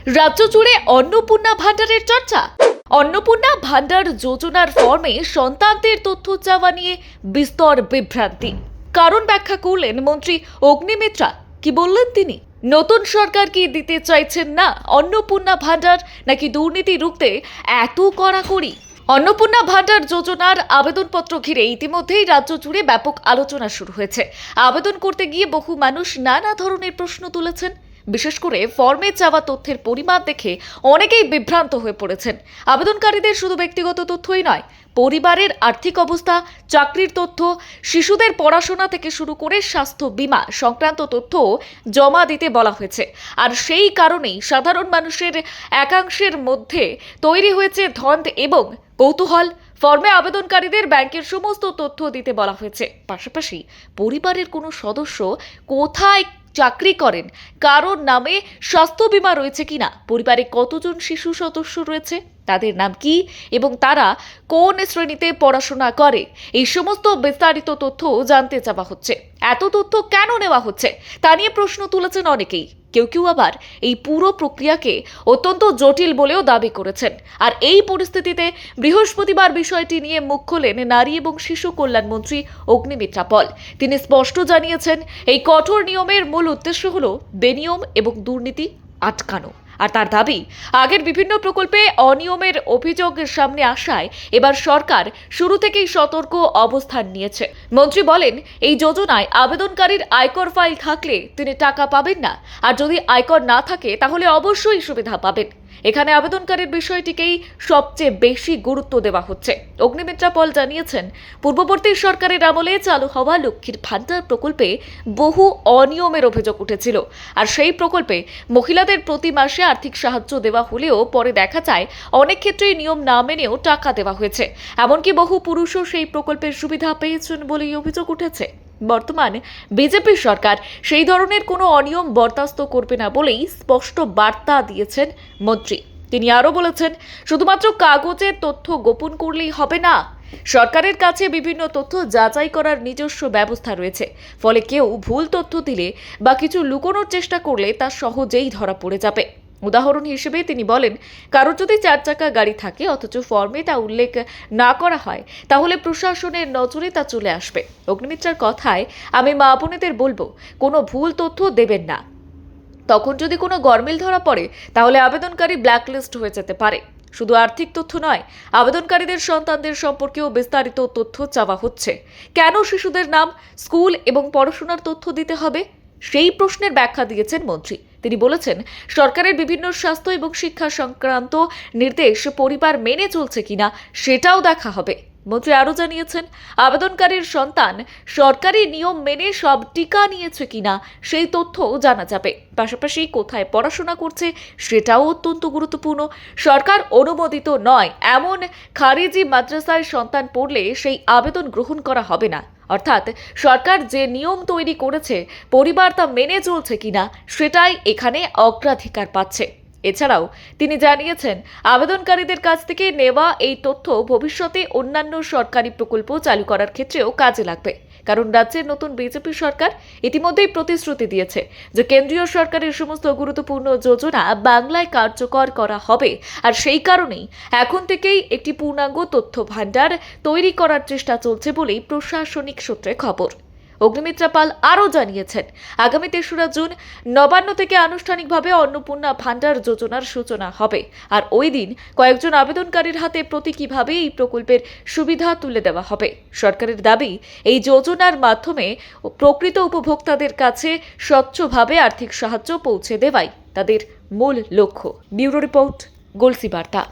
রাজ্য জুড়ে অন্নপূর্ণা ভান্ডারের চর্চা। অন্নপূর্ণা ভান্ডার যোজনার ফর্মে সন্তানদের তথ্য চাওয়া নিয়ে বিস্তর বিভ্রান্তি। কারণ ব্যাখ্যা করলেন মন্ত্রী অগ্নিমিত্রা। কি বললেন তিনি? নতুন সরকার কি দিতে চাইছেন না অন্নপূর্ণা ভান্ডার, নাকি দুর্নীতি রুখতে এত কড়াকড়ি? অন্নপূর্ণা ভান্ডার যোজনার আবেদনপত্র ঘিরে ইতিমধ্যেই রাজ্য জুড়ে ব্যাপক আলোচনা শুরু হয়েছে। আবেদন করতে গিয়ে বহু মানুষ নানা ধরনের প্রশ্ন তুলেছেন। বিশেষ করে ফর্মে চাওয়া তথ্যের পরিমাণ দেখে অনেকেই বিভ্রান্ত হয়ে পড়েছেন। আবেদনকারীদের শুধু ব্যক্তিগত তথ্যই নয়, পরিবারের আর্থিক অবস্থা, চাকরির তথ্য, শিশুদের পড়াশোনা থেকে শুরু করে স্বাস্থ্য বীমা সংক্রান্ত তথ্য জমা দিতে বলা হয়েছে। আর সেই কারণেই সাধারণ মানুষের একাংশের মধ্যে তৈরি হয়েছে ধন্দ এবং কৌতূহল। ফর্মে আবেদনকারীদের ব্যাংকের সমস্ত তথ্য দিতে বলা হয়েছে। পাশাপাশি পরিবারের কোনো সদস্য কোথায় চাকরি করেন, কারোর নামে স্বাস্থ্য বীমা রয়েছে কিনা, পরিবারে কতজন শিশু সদস্য রয়েছে, তাদের নাম কি এবং তারা কোন শ্রেণীতে পড়াশোনা করে, এই সমস্ত বিস্তারিত তথ্য জানতে চাওয়া হচ্ছে। এত তথ্য কেন নেওয়া হচ্ছে তা নিয়ে প্রশ্ন তুলেছেন অনেকেই। কেউ কেউ আবার এই পুরো প্রক্রিয়াকে অত্যন্ত জটিল বলেও দাবি করেছেন। আর এই পরিস্থিতিতে বৃহস্পতিবার বিষয়টি নিয়ে মুখ খোলেন নারী এবং শিশু কল্যাণ মন্ত্রী অগ্নিমিত্রা পল। তিনি স্পষ্ট জানিয়েছেন, এই কঠোর নিয়মের মূল উদ্দেশ্য হলো বেনিয়ম এবং দুর্নীতি আটকানো। আর তার দাবি, আগের বিভিন্ন প্রকল্পে অনিয়মের অভিযোগ সামনে আসায় এবার সরকার শুরু থেকেই সতর্ক অবস্থান নিয়েছে। মন্ত্রী বলেন, এই যোজনায় আবেদনকারীর আয়কর ফাইল থাকলে তিনি টাকা পাবেন না, আর যদি আয়কর না থাকে তাহলে অবশ্যই সুবিধা পাবেন। এখানে আবেদনকারীর বিষয়টিকেই সবচেয়ে বেশি গুরুত্ব দেওয়া হচ্ছে। অগ্নিমিত্রা পল জানিয়েছেন, পূর্ববর্তী সরকারের আমলে চালু হওয়া লক্ষ্মীর ভান্ডার প্রকল্পে বহু অনিয়মের অভিযোগ উঠেছিল। আর সেই প্রকল্পে মহিলাদের প্রতি মাসে আর্থিক সাহায্য দেওয়া হলেও পরে দেখা যায় অনেক ক্ষেত্রেই নিয়ম না মেনেও টাকা দেওয়া হয়েছে। এমনকি বহু পুরুষও সেই প্রকল্পের সুবিধা পেয়েছেন বলেই অভিযোগ উঠেছে। বর্তমান বিজেপি সরকার সেই ধরনের কোনো অনিয়ম বরদাস্ত করবে না বলেই স্পষ্ট বার্তা দিয়েছেন মন্ত্রী। তিনি আরও বলেছেন, শুধুমাত্র কাগজের তথ্য গোপন করলেই হবে না, সরকারের কাছে বিভিন্ন তথ্য যাচাই করার নিজস্ব ব্যবস্থা রয়েছে। ফলে কেউ ভুল তথ্য দিলে বা কিছু লুকোনোর চেষ্টা করলে তা সহজেই ধরা পড়ে যাবে। উদাহরণ হিসেবে তিনি বলেন, কারোর যদি 4 চাকা গাড়ি থাকে অথচ ফর্মে তা উল্লেখ না করা হয়, তাহলে প্রশাসনের নজরে তা চলে আসবে। অগ্নিমিত্রার কথায়, আমি মা বোনেদের বলবো, কোনো ভুল তথ্য দেবেন না। তখন যদি কোনো গরমিল ধরা পড়ে তাহলে আবেদনকারী ব্ল্যাকলিস্ট হয়ে যেতে পারে। শুধু আর্থিক তথ্য নয়, আবেদনকারীদের সন্তানদের সম্পর্কেও বিস্তারিত তথ্য চাওয়া হচ্ছে। কেন শিশুদের নাম, স্কুল এবং পড়াশোনার তথ্য দিতে হবে, সেই প্রশ্নের ব্যাখ্যা দিয়েছেন মন্ত্রী। তিনি বলেছেন, সরকারের বিভিন্ন স্বাস্থ্য এবং শিক্ষা সংক্রান্ত নির্দেশ পরিবার মেনে চলছে কিনা সেটাও দেখা হবে। মন্ত্রী আরও জানিয়েছেন, আবেদনকারীর সন্তান সরকারি নিয়ম মেনে সব টিকা নিয়েছে কিনা সেই তথ্যও জানা যাবে। পাশাপাশি কোথায় পড়াশোনা করছে সেটাও অত্যন্ত গুরুত্বপূর্ণ। সরকার অনুমোদিত নয় এমন খারিজি মাদ্রাসায় সন্তান পড়লে সেই আবেদন গ্রহণ করা হবে না। অর্থাৎ সরকার যে নিয়ম তৈরি করেছে পরিবার তা মেনে চলছে কিনা সেটাই এখানে অগ্রাধিকার পাচ্ছে। এছাড়াও তিনি জানিয়েছেন, আবেদনকারীদের কাছ থেকে নেওয়া এই তথ্য ভবিষ্যতে অন্যান্য সরকারি প্রকল্প চালু করার ক্ষেত্রেও কাজে লাগবে। কারণ রাজ্যের নতুন বিজেপি সরকার ইতিমধ্যেই প্রতিশ্রুতি দিয়েছে যে কেন্দ্রীয় সরকারের সমস্ত গুরুত্বপূর্ণ যোজনা বাংলায় কার্যকর করা হবে। আর সেই কারণেই এখন থেকেই একটি পূর্ণাঙ্গ তথ্য ভান্ডার তৈরি করার চেষ্টা চলছে বলেই প্রশাসনিক সূত্রে খবর। অগ্নিমিত্রা পাল আরও জানিয়েছেন, আগামী 3রা জুন নবান্ন থেকে আনুষ্ঠানিকভাবে অন্নপূর্ণা ভান্ডার যোজনার সূচনা হবে। আর ওই দিন কয়েকজন আবেদনকারীর হাতে প্রতীকীভাবে এই প্রকল্পের সুবিধা তুলে দেওয়া হবে। সরকারের দাবি, এই যোজনার মাধ্যমে প্রকৃত উপভোক্তাদের কাছে স্বচ্ছভাবে আর্থিক সাহায্য পৌঁছে দেওয়াই তাদের মূল লক্ষ্য। ব্যুরো রিপোর্ট, গলসি বার্তা।